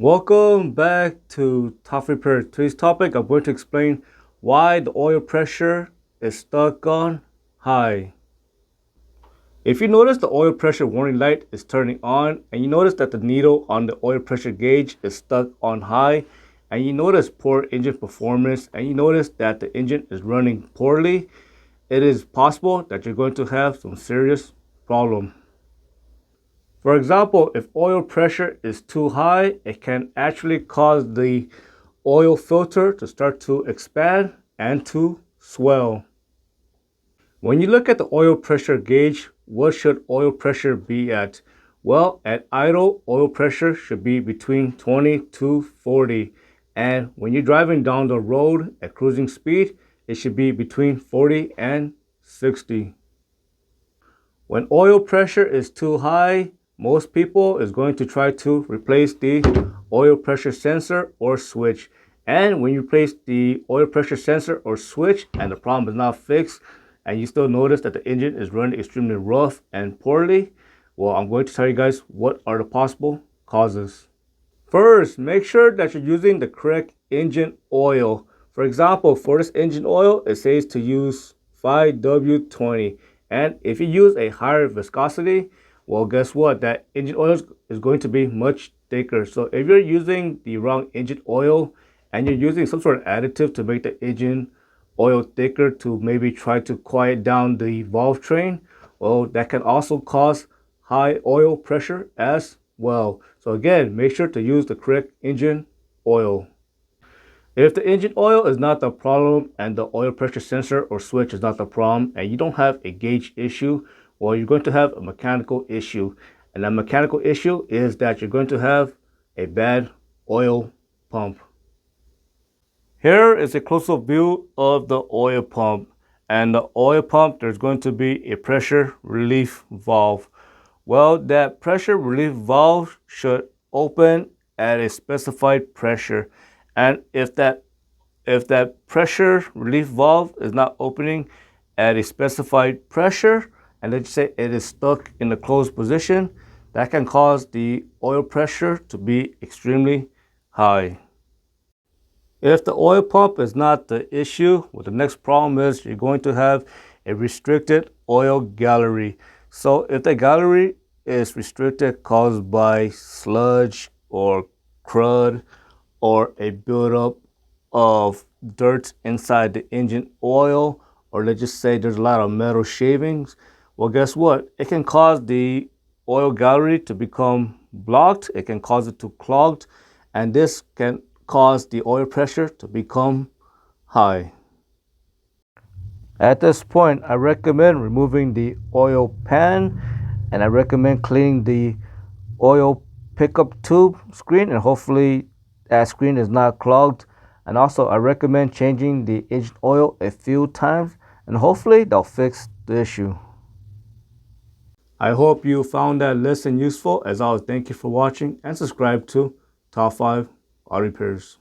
Welcome back to Top Repair. Today's topic, I'm going to explain why the oil pressure is stuck on high. If you notice the oil pressure warning light is turning on and you notice that the needle on the oil pressure gauge is stuck on high and you notice poor engine performance and you notice that the engine is running poorly, it is possible that you're going to have some serious problem. For example, if oil pressure is too high, it can actually cause the oil filter to start to expand and to swell. When you look at the oil pressure gauge, what should oil pressure be at? Well, at idle, oil pressure should be between 20 to 40. And when you're driving down the road at cruising speed, it should be between 40 and 60. When oil pressure is too high, most people is going to try to replace the oil pressure sensor or switch. And when you replace the oil pressure sensor or switch and the problem is not fixed and you still notice that the engine is running extremely rough and poorly, well, I'm going to tell you guys what are the possible causes. First, make sure that you're using the correct engine oil. For example, for this engine oil, it says to use 5W20. And if you use a higher viscosity, well, guess what? That engine oil is going to be much thicker. So if you're using the wrong engine oil and you're using some sort of additive to make the engine oil thicker to maybe try to quiet down the valve train, well, that can also cause high oil pressure as well. So again, make sure to use the correct engine oil. If the engine oil is not the problem and the oil pressure sensor or switch is not the problem and you don't have a gauge issue, well, you're going to have a mechanical issue. And that mechanical issue is that you're going to have a bad oil pump. Here is a close-up view of the oil pump. And the oil pump, there's going to be a pressure relief valve. Well, that pressure relief valve should open at a specified pressure. And if that pressure relief valve is not opening at a specified pressure, and let's say it is stuck in a closed position, that can cause the oil pressure to be extremely high. If the oil pump is not the issue, well, the next problem is you're going to have a restricted oil gallery. So if the gallery is restricted caused by sludge or crud or a buildup of dirt inside the engine oil, or let's just say there's a lot of metal shavings, well, guess what? It can cause the oil gallery to become blocked. It can cause it to clog, and this can cause the oil pressure to become high. At this point, I recommend removing the oil pan, and I recommend cleaning the oil pickup tube screen, and hopefully that screen is not clogged. And also, I recommend changing the engine oil a few times, and hopefully they'll fix the issue. I hope you found that lesson useful. As always, thank you for watching and subscribe to Top 5 Auto Repairs.